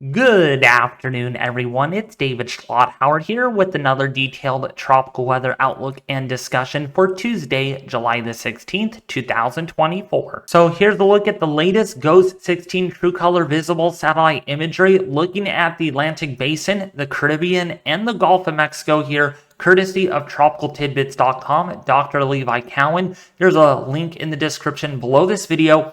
Good afternoon, everyone. It's David Schlotthauer here with another detailed tropical weather outlook and discussion for Tuesday, July the 16th, 2024. So here's a look at the latest GOES 16 true color visible satellite imagery looking at the Atlantic Basin, the Caribbean, and the Gulf of Mexico here, courtesy of tropicaltidbits.com, Dr. Levi Cowan. There's a link in the description below this video.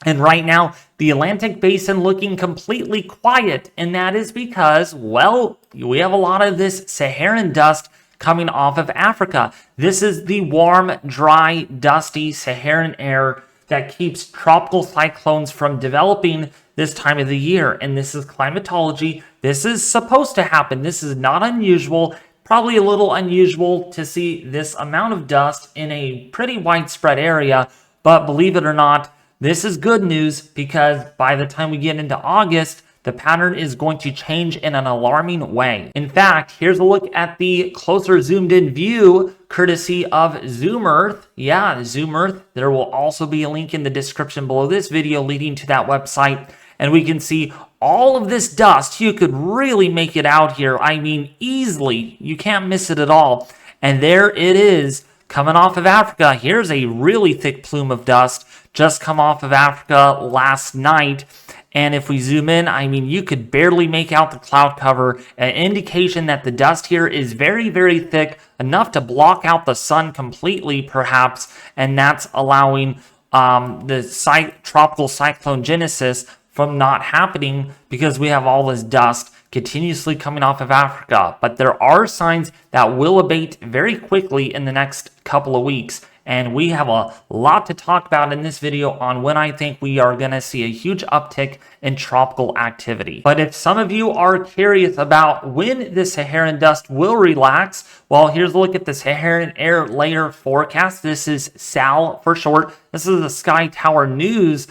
And right now, the Atlantic Basin looking completely quiet, and that is because, well, we have a lot of this Saharan dust coming off of Africa. This is the warm, dry, dusty Saharan air that keeps tropical cyclones from developing this time of the year. And this is climatology. This is supposed to happen. This is not unusual. Probably a little unusual to see this amount of dust in a pretty widespread area, but believe it or not, this is good news because by the time we get into August, the pattern is going to change in an alarming way. In fact, here's a look at the closer zoomed in view courtesy of Zoom Earth. Yeah, Zoom Earth. There will also be a link in the description below this video leading to that website. And we can see all of this dust. You could really make it out here. I mean, easily. You can't miss it at all. And there it is coming off of Africa. Here's a really thick plume of dust just come off of Africa last night. And if we zoom in, I mean, you could barely make out the cloud cover, an indication that the dust here is very, very thick, enough to block out the sun completely, perhaps, and that's allowing the tropical cyclone genesis from not happening because we have all this dust continuously coming off of Africa. But there are signs that will abate very quickly in the next couple of weeks. And we have a lot to talk about in this video on when I think we are going to see a huge uptick in tropical activity. But if some of you are curious about when the Saharan dust will relax, well, here's a look at the Saharan air layer forecast. This is SAL for short. This is the Sky Tower News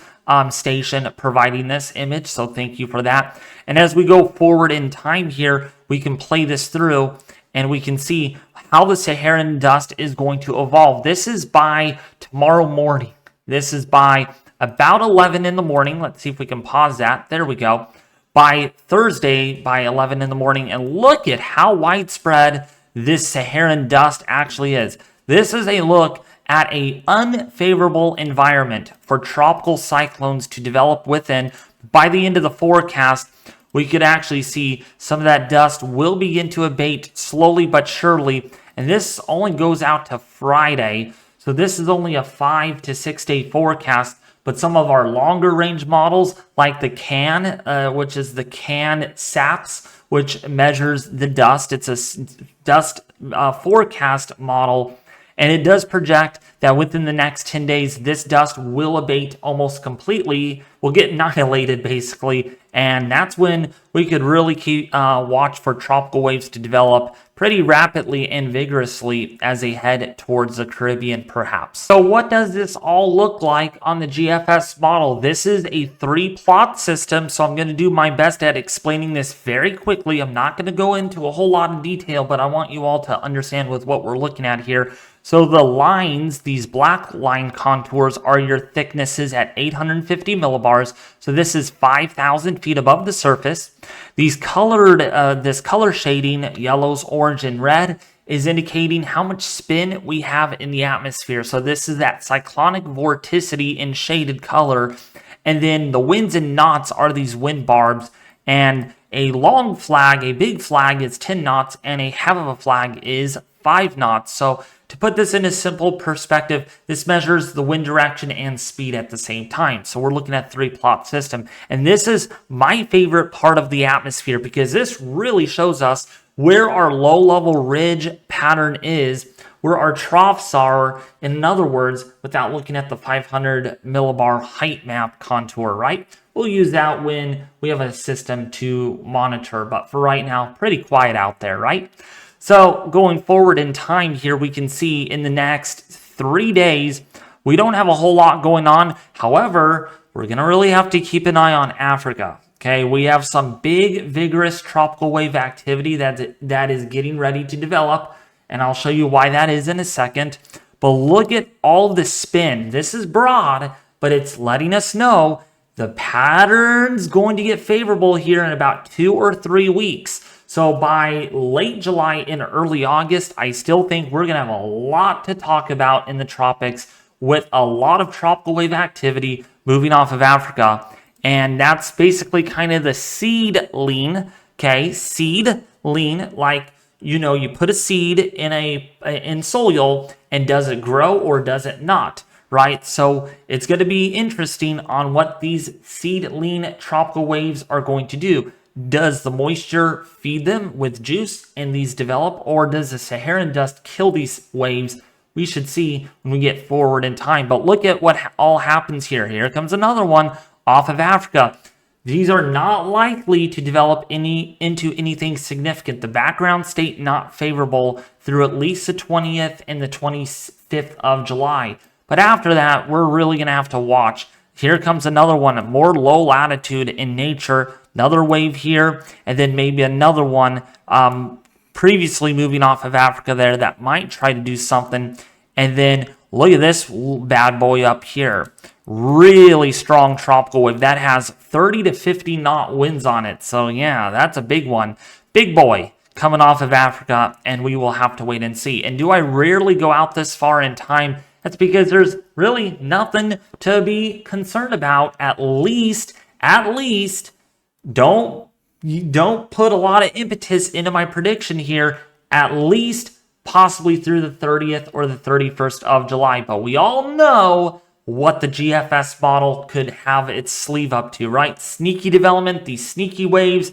station providing this image, so thank you for that. And as we go forward in time here, we can play this through and we can see how the Saharan dust is going to evolve. This is by tomorrow morning. This is by about 11 in the morning. Let's see if we can pause that. There we go. By Thursday, by 11 in the morning. And look at how widespread this Saharan dust actually is. This is a look at an unfavorable environment for tropical cyclones to develop within. By the end of the forecast, we could actually see some of that dust will begin to abate slowly but surely. And this only goes out to Friday. So this is only a 5 to 6 day forecast. But some of our longer range models like the CAN, which is the CAN SAPS, which measures the dust. It's a dust forecast model. And it does project that within the next 10 days, this dust will abate almost completely, will get annihilated basically. And that's when we could really keep watch for tropical waves to develop pretty rapidly and vigorously as they head towards the Caribbean perhaps. So what does this all look like on the GFS model? This is a 3-plot system, so I'm going to do my best at explaining this very quickly. I'm not going to go into a whole lot of detail, but I want you all to understand with what we're looking at here. So the lines, these black line contours, are your thicknesses at 850 millibars. So this is 5,000 feet above the surface. These colored, this color shading, yellows, orange, and red, is indicating how much spin we have in the atmosphere. So this is that cyclonic vorticity in shaded color. And then the winds and knots are these wind barbs. And a long flag, a big flag, is 10 knots, and a half of a flag is 5 knots. So to put this in a simple perspective, this measures the wind direction and speed at the same time. So we're looking at 3-plot system. And this is my favorite part of the atmosphere because this really shows us where our low-level ridge pattern is, where our troughs are, in other words, without looking at the 500 millibar height map contour, right? We'll use that when we have a system to monitor. But for right now, pretty quiet out there, right? So going forward in time here, we can see in the next 3 days, we don't have a whole lot going on. However, we're going to really have to keep an eye on Africa. Okay, we have some big, vigorous tropical wave activity that is getting ready to develop. And I'll show you why that is in a second. But look at all the spin. This is broad, but it's letting us know the pattern's going to get favorable here in about 2 or 3 weeks. So by late July and early August, I still think we're going to have a lot to talk about in the tropics with a lot of tropical wave activity moving off of Africa. And that's basically kind of the seed lean, okay? Seed lean, like, you put a seed in soil, and does it grow or does it not, right? So it's going to be interesting on what these seed lean tropical waves are going to do. Does the moisture feed them with juice and these develop, or does the Saharan dust kill these waves? We should see when we get forward in time. But look at what all happens here. Here comes another one off of Africa. These are not likely to develop into anything significant. The background state not favorable through at least the 20th and the 25th of July. But after that, we're really going to have to watch. Here comes another one, more low latitude in nature. Another wave here, and then maybe another one previously moving off of Africa there that might try to do something. And then look at this bad boy up here. Really strong tropical wave that has 30 to 50 knot winds on it. So yeah, that's a big one. Big boy coming off of Africa, and we will have to wait and see. And do I rarely go out this far in time? That's because there's really nothing to be concerned about. At least, don't put a lot of impetus into my prediction here. At least possibly through the 30th or the 31st of July. But we all know what the GFS model could have its sleeve up to, right? Sneaky development, these sneaky waves,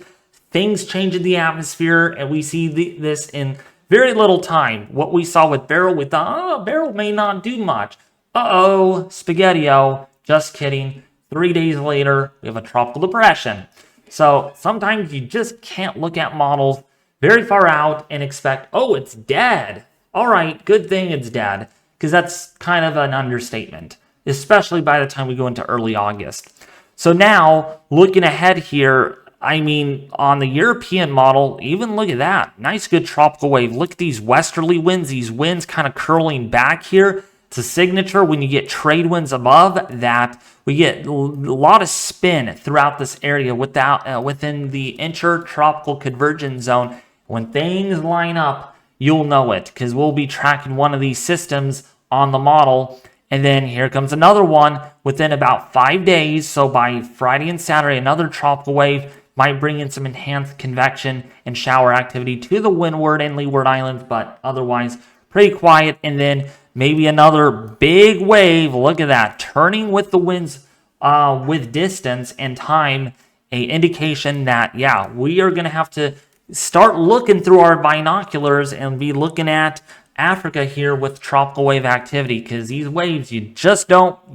things change in the atmosphere, and we see this in very little time. What we saw with Beryl, we thought, Beryl may not do much. Spaghetti-O. Just kidding. 3 days later, we have a tropical depression. So sometimes you just can't look at models very far out and expect, oh, it's dead. All right, good thing it's dead, because that's kind of an understatement, especially by the time we go into early August. So now, looking ahead here, I mean, on the European model, even look at that. Nice, good tropical wave. Look at these westerly winds, these winds kind of curling back here. It's a signature when you get trade winds above that. We get a lot of spin throughout this area within the intertropical convergence zone. When things line up, you'll know it, because we'll be tracking one of these systems on the model. And then here comes another one within about 5 days. So by Friday and Saturday, another tropical wave might bring in some enhanced convection and shower activity to the Windward and Leeward Islands, but otherwise pretty quiet. And then maybe another big wave. Look at that, turning with the winds with distance and time, a indication that, yeah, we are going to have to start looking through our binoculars and be looking at Africa here with tropical wave activity, because these waves, you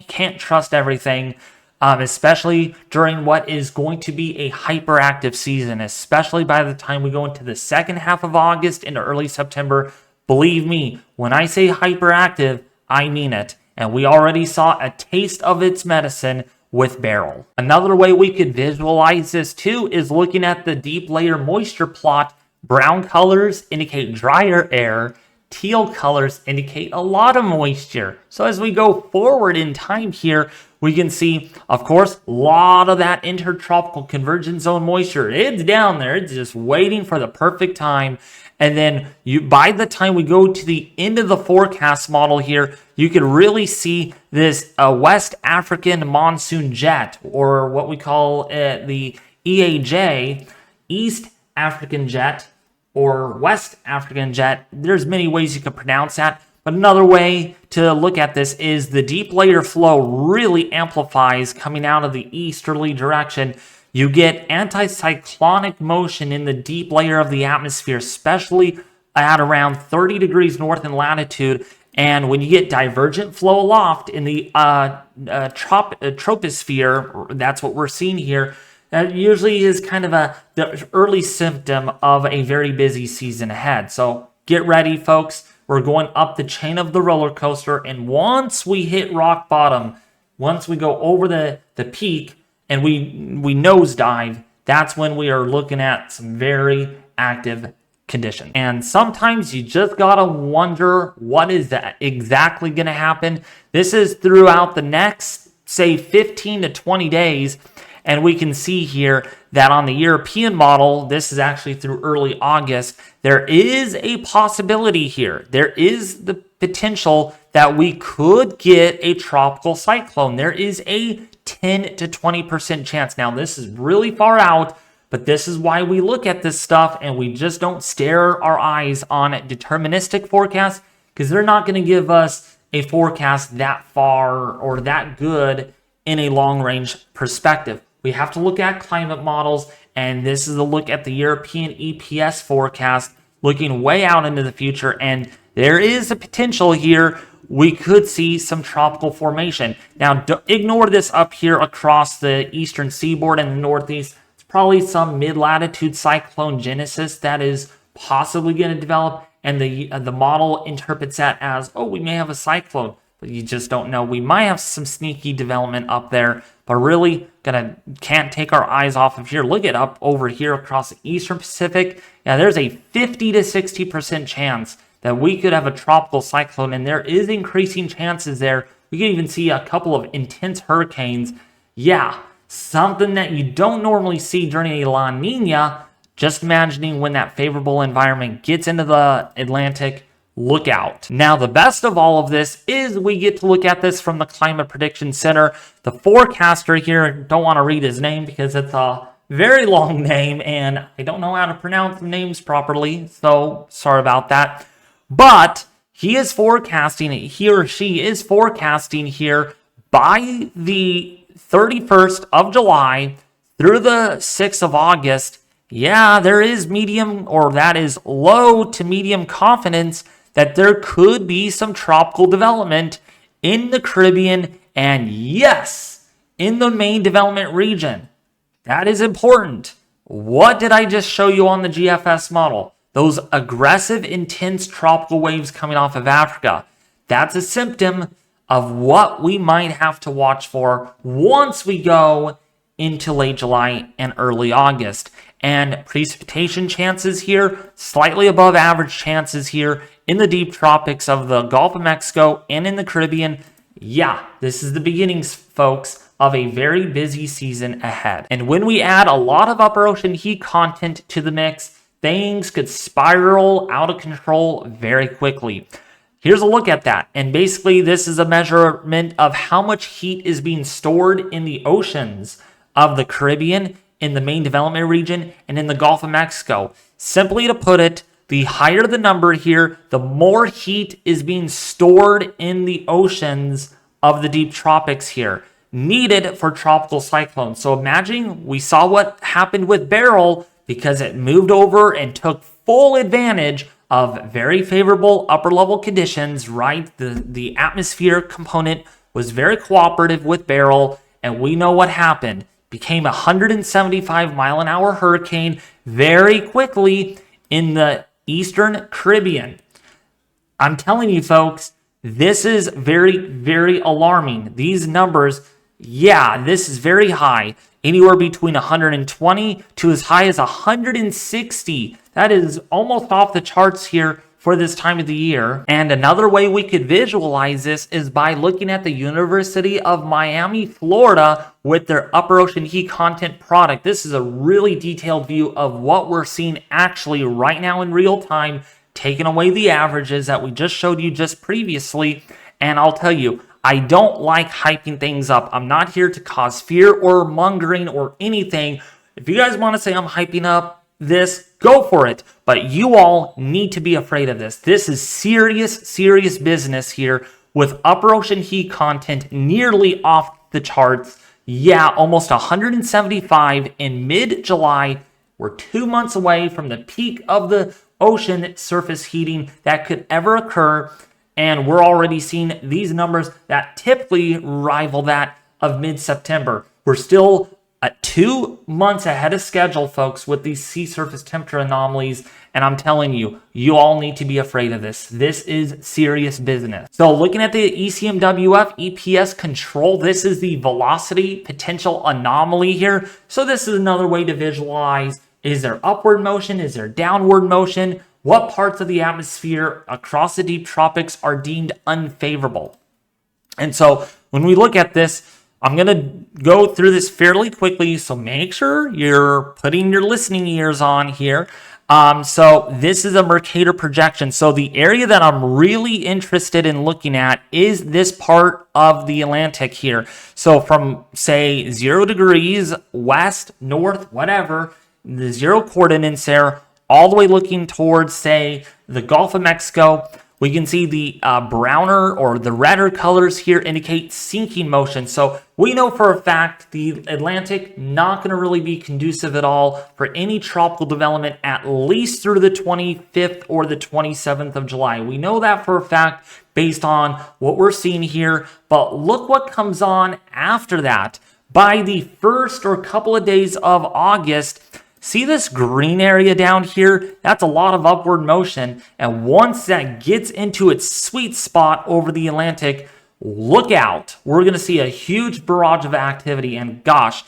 can't trust everything, especially during what is going to be a hyperactive season, especially by the time we go into the second half of August into early September. Believe me, when I say hyperactive, I mean it. And we already saw a taste of its medicine with Beryl. Another way we could visualize this too is looking at the deep layer moisture plot. Brown colors indicate drier air. Teal colors indicate a lot of moisture. So as we go forward in time here, we can see, of course, a lot of that intertropical convergence zone moisture. It's down there. It's just waiting for the perfect time. And then by the time we go to the end of the forecast model here, you can really see this West African monsoon jet, or what we call the EAJ, East African jet, or West African jet. There's many ways you can pronounce that, but another way to look at this is the deep layer flow really amplifies coming out of the easterly direction. You get anticyclonic motion in the deep layer of the atmosphere, especially at around 30 degrees north in latitude. And when you get divergent flow aloft in the troposphere, that's what we're seeing here. That usually is kind of the early symptom of a very busy season ahead. So get ready, folks. We're going up the chain of the roller coaster. And once we hit rock bottom, once we go over the peak and we nosedive, that's when we are looking at some very active conditions. And sometimes you just gotta wonder what is that exactly going to happen. This is throughout the next say 15 to 20 days. And we can see here that on the European model, this is actually through early August, there is a possibility here. There is the potential that we could get a tropical cyclone. There is a 10 to 20% chance. Now, this is really far out, but this is why we look at this stuff and we just don't stare our eyes on deterministic forecasts, because they're not going to give us a forecast that far or that good in a long-range perspective. We have to look at climate models, and this is a look at the European EPS forecast, looking way out into the future, and there is a potential here we could see some tropical formation. Now, ignore this up here across the eastern seaboard and the northeast. It's probably some mid-latitude cyclone genesis that is possibly going to develop, and the model interprets that as, oh, we may have a cyclone, but you just don't know. We might have some sneaky development up there, but really can't take our eyes off of here. Look it up over here across the eastern Pacific. Yeah, there's a 50 to 60% chance that we could have a tropical cyclone, and there is increasing chances there. We could even see a couple of intense hurricanes. Yeah, something that you don't normally see during a La Nina. Just imagining when that favorable environment gets into the Atlantic, look out. Now, the best of all of this is we get to look at this from the Climate Prediction Center. The forecaster here, don't want to read his name because it's a very long name and I don't know how to pronounce the names properly, so sorry about that. But he is forecasting, he or she is forecasting here by the 31st of July through the 6th of August. Yeah, there is medium, or that is low to medium confidence that there could be some tropical development in the Caribbean and, yes, in the main development region. That is important. What did I just show you on the GFS model? Those aggressive, intense tropical waves coming off of Africa. That's a symptom of what we might have to watch for once we go into late July and early August. And precipitation chances here, slightly above average chances here in the deep tropics of the Gulf of Mexico and in the Caribbean. Yeah, this is the beginnings, folks, of a very busy season ahead. And when we add a lot of upper ocean heat content to the mix, things could spiral out of control very quickly. Here's a look at that. And basically, this is a measurement of how much heat is being stored in the oceans of the Caribbean, in the main development region, and in the Gulf of Mexico. Simply to put it, the higher the number here, the more heat is being stored in the oceans of the deep tropics here, needed for tropical cyclones. So imagine we saw what happened with Beryl because it moved over and took full advantage of very favorable upper level conditions, right? The atmosphere component was very cooperative with Beryl, and we know what happened. Became a 175 mile an hour hurricane very quickly in the Eastern Caribbean. I'm telling you, folks, this is very, very alarming. These numbers, yeah, this is very high. Anywhere between 120 to as high as 160. That is almost off the charts here for this time of the year. And another way we could visualize this is by looking at the University of Miami, Florida with their upper ocean heat content product. This is a really detailed view of what we're seeing actually right now in real time, taking away the averages that we just showed you just previously. And I'll tell you, I don't like hyping things up. I'm not here to cause fear or mongering or anything. If you guys want to say I'm hyping up this, go for it. But you all need to be afraid of this. This is serious, serious business here with upper ocean heat content nearly off the charts. Yeah, almost 175 in mid-July. We're 2 months away from the peak of the ocean surface heating that could ever occur. And we're already seeing these numbers that typically rival that of mid-September. We're still at 2 months ahead of schedule, folks, with these sea surface temperature anomalies. And I'm telling you, you all need to be afraid of this. This is serious business. So looking at the ECMWF EPS control, this is the velocity potential anomaly here. So this is another way to visualize, is there upward motion? Is there downward motion? What parts of the atmosphere across the deep tropics are deemed unfavorable? And so when we look at this, I'm going to go through this fairly quickly, so make sure you're putting your listening ears on here. So this is a Mercator projection. So the area that I'm really interested in looking at is this part of the Atlantic here. So from, say, 0 degrees, west, north, whatever, the 0 coordinates there, all the way looking towards, say, the Gulf of Mexico. We can see the browner or the redder colors here indicate sinking motion. So we know for a fact the Atlantic not going to really be conducive at all for any tropical development at least through the 25th or the 27th of July. We know that for a fact based on what we're seeing here. But look what comes on after that. By the first or couple of days of August, see this green area down here? That's a lot of upward motion. And once that gets into its sweet spot over the Atlantic, look out. We're going to see a huge barrage of activity. And gosh,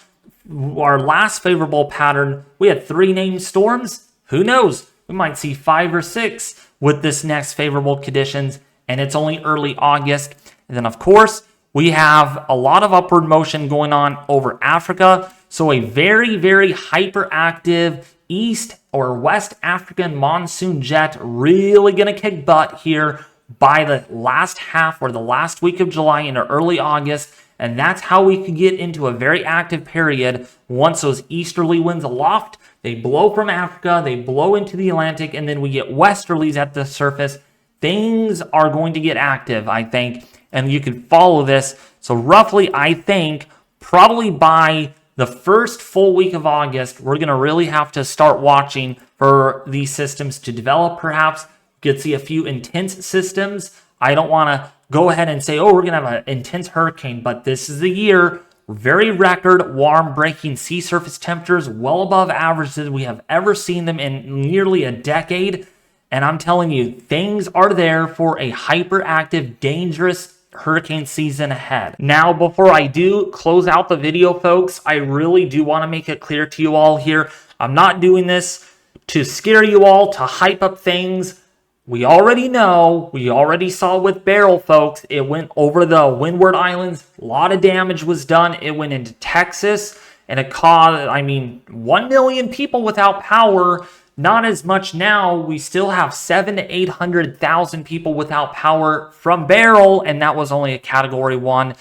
our last favorable pattern, we had 3 named storms. Who knows? We might see 5 or 6 with this next favorable conditions. And it's only early August. And then, of course, we have a lot of upward motion going on over Africa. So a very, very hyperactive East or West African monsoon jet really going to kick butt here by the last half or the last week of July into early August. And that's how we could get into a very active period once those easterly winds aloft, they blow from Africa, they blow into the Atlantic, and then we get westerlies at the surface. Things are going to get active, I think, and you can follow this. So roughly, I think, probably by the first full week of August, we're going to really have to start watching for these systems to develop, perhaps. We could see a few intense systems. I don't want to go ahead and say, oh, we're going to have an intense hurricane, but this is the year. Very record warm breaking sea surface temperatures, well above averages. We have ever seen them in nearly a decade. And I'm telling you, things are there for a hyperactive, dangerous hurricane season ahead. Now, before I do close out the video, folks, I really do want to make it clear to you all here. I'm not doing this to scare you all, to hype up things. We already know, we already saw with Beryl, folks. It went over the Windward Islands. A lot of damage was done. It went into Texas, and it caused, 1 million people without power. Not as much now. We still have 700,000 to 800,000 people without power from Beryl, and that was only a Category 1.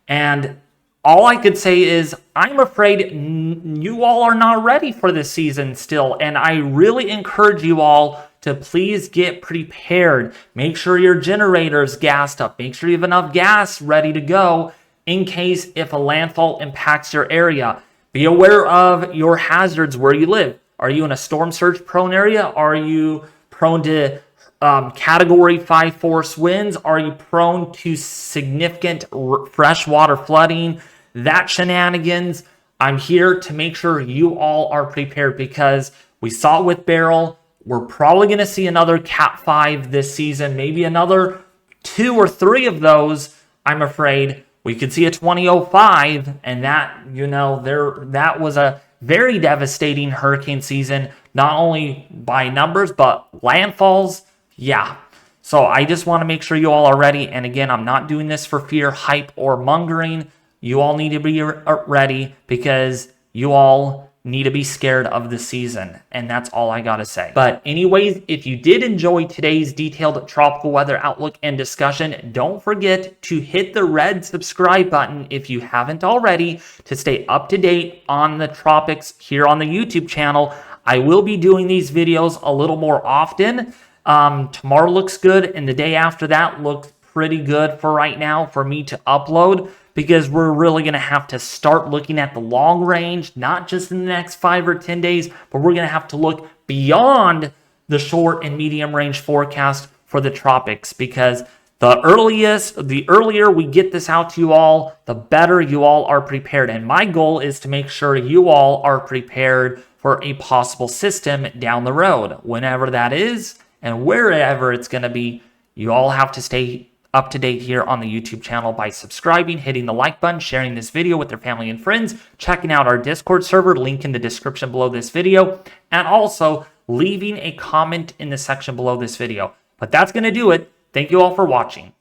And all I could say is I'm afraid you all are not ready for this season still, and I really encourage you all to please get prepared. Make sure your generator's gassed up. Make sure you have enough gas ready to go in case if a landfall impacts your area. Be aware of your hazards where you live. Are you in a storm surge prone area? Are you prone to Category 5 force winds? Are you prone to significant freshwater flooding? That shenanigans. I'm here to make sure you all are prepared because we saw it with Beryl. We're probably going to see another Cat 5 this season, maybe another 2 or 3 of those, I'm afraid. We could see a 2005, and that was a very devastating hurricane season, not only by numbers, but landfalls. Yeah. So I just want to make sure you all are ready. And again, I'm not doing this for fear, hype, or mongering. You all need to be ready because you all need to be scared of the season. And that's all I got to say. But anyways, if you did enjoy today's detailed tropical weather outlook and discussion, don't forget to hit the red subscribe button if you haven't already to stay up to date on the tropics here on the YouTube channel. I will be doing these videos a little more often. Tomorrow looks good, and the day after that looks pretty good for right now for me to upload, because we're really going to have to start looking at the long range, not just in the next 5 or 10 days, but we're going to have to look beyond the short and medium range forecast for the tropics, because the earlier we get this out to you all, the better you all are prepared. And my goal is to make sure you all are prepared for a possible system down the road, whenever that is and wherever it's going to be. You all have to stay up to date here on the YouTube channel by subscribing, hitting the like button, sharing this video with their family and friends, checking out our Discord server, link in the description below this video, and also leaving a comment in the section below this video. But that's going to do it. Thank you all for watching.